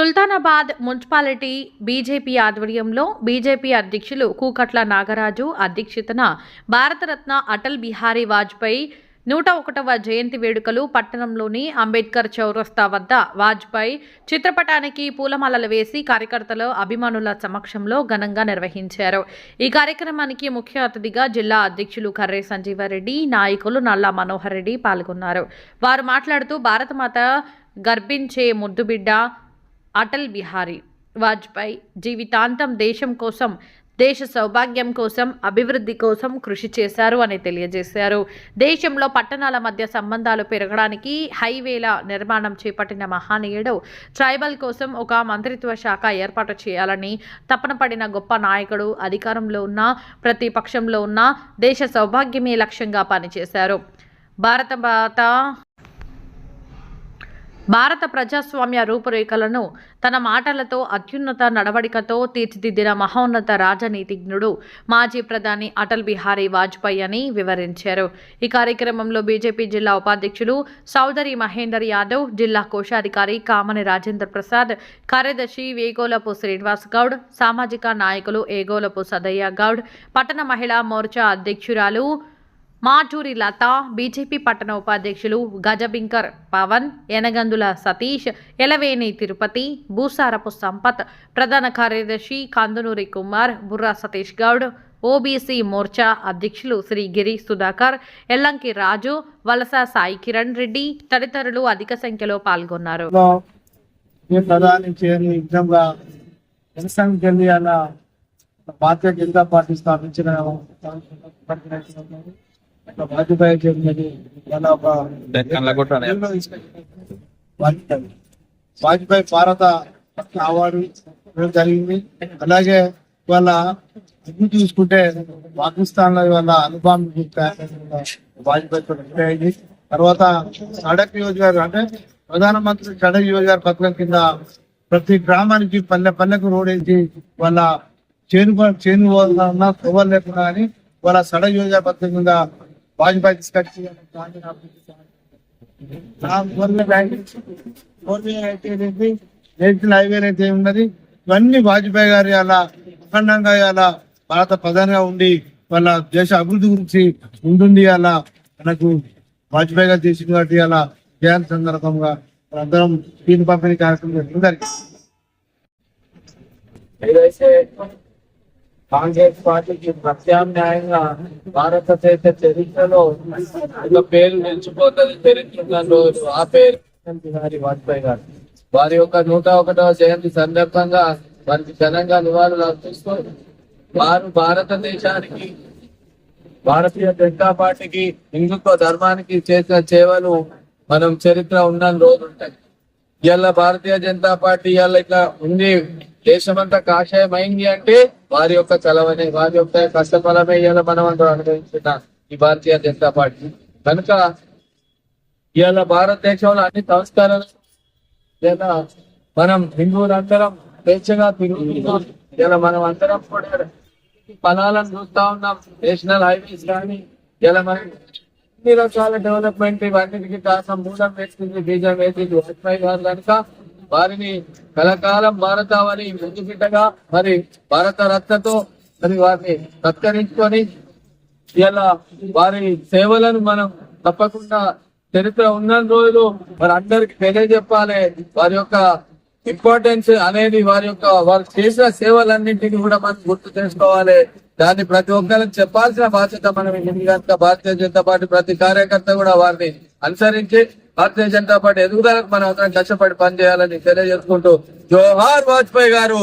Sultanabad municipality BJP ఆధ్వర్యంలో BJP అధ్యక్షులు కూకట్ల నాగరాజు అధ్యక్షతన భారతరత్న అటల్ బిహారీ వాజ్పేయి 101వ జయంతి వేడుకలు పట్టణంలోని అంబేద్కర్ చౌరస్తా వద్ద వాజ్పేయి చిత్రపటానికి పూలమాలలు వేసి కార్యకర్తలు అభిమానుల సమక్షంలో ఘనంగా నిర్వహించారు. ఈ కార్యక్రమానికి ముఖ్య అతిథిగా జిల్లా అధ్యక్షులు కర్రే సంజీవారెడ్డి, నాయకులు నల్లా మనోహర్ రెడ్డి పాల్గొన్నారు. వారు మాట్లాడుతూ భారతమాత గర్భించే ముద్దుబిడ్డ అటల్ బిహారీ వాజ్పేయి జీవితాంతం దేశం కోసం, దేశ సౌభాగ్యం కోసం, అభివృద్ధి కోసం కృషి చేశారు అని తెలియజేశారు. దేశంలో పట్టణాల మధ్య సంబంధాలు పెరగడానికి హైవేల నిర్మాణం చేపట్టిన మహనీయుడు, ట్రైబల్ కోసం ఒక మంత్రిత్వ శాఖ ఏర్పాటు చేయాలని తపన పడిన గొప్ప నాయకుడు, అధికారంలో ఉన్న ప్రతిపక్షంలో ఉన్న దేశ సౌభాగ్యమే లక్ష్యంగా పనిచేశారు. భారత ప్రజాస్వామ్య రూపురేఖలను తన మాటలతో, అత్యున్నత నడవడికతో తీర్చిదిద్దిన మహోన్నత రాజనీతిజ్ఞుడు మాజీ ప్రధాని అటల్ బిహారీ వాజ్పేయి అని వివరించారు. ఈ కార్యక్రమంలో బీజేపీ జిల్లా ఉపాధ్యక్షులు సౌదరి మహేందర్ యాదవ్, జిల్లా కోశాధికారి కామని రాజేంద్ర ప్రసాద్, కార్యదర్శి వేగోలపు శ్రీనివాస్ గౌడ్, సామాజిక నాయకులు ఏగోలపు సదయ్య గౌడ్, పట్టణ మహిళా మోర్చా అధ్యక్షురాలు మాటూరి లత, బీజేపీ పట్టణ ఉపాధ్యక్షులు గజబింకర్ పవన్, యనగందుల సతీష్, ఎలవేని తిరుపతి, భూసారపు సంపత్, ప్రధాన కార్యదర్శి కందునూరి కుమార్, బుర్రా సతీష్ గౌడ్, ఓబీసీ మోర్చా అధ్యక్షులు శ్రీ గిరి సుధాకర్, ఎల్లంకి రాజు, వలస సాయి కిరణ్ రెడ్డి తదితరులు అధిక సంఖ్యలో పాల్గొన్నారు. భారతీయ జనతా పార్టీ స్థాపించిన వాజ్పేయి జరిగినది వాజ్పేయి భారత అవార్డు జరిగింది. అలాగే వాళ్ళ అన్ని చూసుకుంటే పాకిస్తాన్ లో వాళ్ళ అనుభవం వాజ్పేయి అయింది. తర్వాత సడక్ యోజన అంటే ప్రధానమంత్రి సడక్ యోజన పథకం కింద ప్రతి గ్రామానికి పల్లెకు రోడ్ వేసి వాళ్ళ చేను ఎవరు లేకుండా అని వాళ్ళ సడక్ యోజన పథకం కింద వాజ్పేయి తీసుకొచ్చి నేషనల్ హైవేలు అయితే ఉన్నది. ఇవన్నీ వాజ్పేయి గారి అలా అఖండంగా అలా భారత ప్రధానిగా ఉండి వాళ్ళ దేశ అభివృద్ధి గురించి ఉంటుంది. అలా మనకు వాజ్పేయి గారు చేసిన కాబట్టి అలా జయంతి సందర్భంగా అందరం స్పీడ్ పంపిణీ కార్యక్రమం కాంగ్రెస్ పార్టీకి ప్రత్యామ్నాయంగా భారతదేశ చరిత్రలో ఒక పేరు నిలిచిపోతుంది. చరిత్ర రోజు ఆ పేరు బిహారీ వాజ్పేయి గారు. వారి యొక్క 101వ జయంతి సందర్భంగా వారికి ఘనంగా నివాళులు అర్పిస్తూ వారు భారతదేశానికి, భారతీయ జనతా పార్టీకి, హిందుత్వ ధర్మానికి చేసిన సేవలు మనం చరిత్ర ఉన్న రోజు ఉంటాయి. ఇవాళ భారతీయ జనతా పార్టీ ఇవాళ ఇట్లా ఉంది, దేశమంతా కాషాయమైంది అంటే వారి యొక్క చలవనే, వారి యొక్క కష్టఫలమే ఇవాళ మనం అందరూ అనుభవించిన ఈ భారతీయ జనతా పార్టీ. కనుక ఇవాళ భారతదేశంలో అన్ని సంస్కారాలు లేదా మనం హిందువులందరం స్వేచ్ఛగా తిరుగుతున్నాం. ఇలా మనం అందరం కూడా ఫలాలను చూస్తా ఉన్నాం. నేషనల్ హైవేస్ కానీ ఇలా మనం అన్ని రకాల డెవలప్మెంట్ ఇవన్నిటికీ కాస్త మూలం వేస్తుంది, బీజం వేసింది వాజ్పేయి గారు. కనుక వారిని కలకాలం భారతావని ముందు బిడ్డగా మరి భారత రత్నతో మరి వారిని సత్కరించుకొని ఇలా వారి సేవలను మనం తప్పకుండా చరిత్ర ఉన్న రోజులు మరి అందరికి తెలియజెప్పాలి. వారి యొక్క ఇంపార్టెన్స్ అనేది వారు చేసిన సేవలన్నింటినీ కూడా మనం గుర్తు చేసుకోవాలి. దాన్ని ప్రతి ఒక్కరికి చెప్పాల్సిన బాధ్యత మనం కనుక భారతీయ జనతా పార్టీ ప్రతి కార్యకర్త కూడా వారిని అనుసరించి భారతీయ జనతా పార్టీ ఎదుగుదలకు మనం అందరం కష్టపడి పనిచేయాలని తెలియజేసుకుంటూ జోహార్ వాజ్పేయి గారు.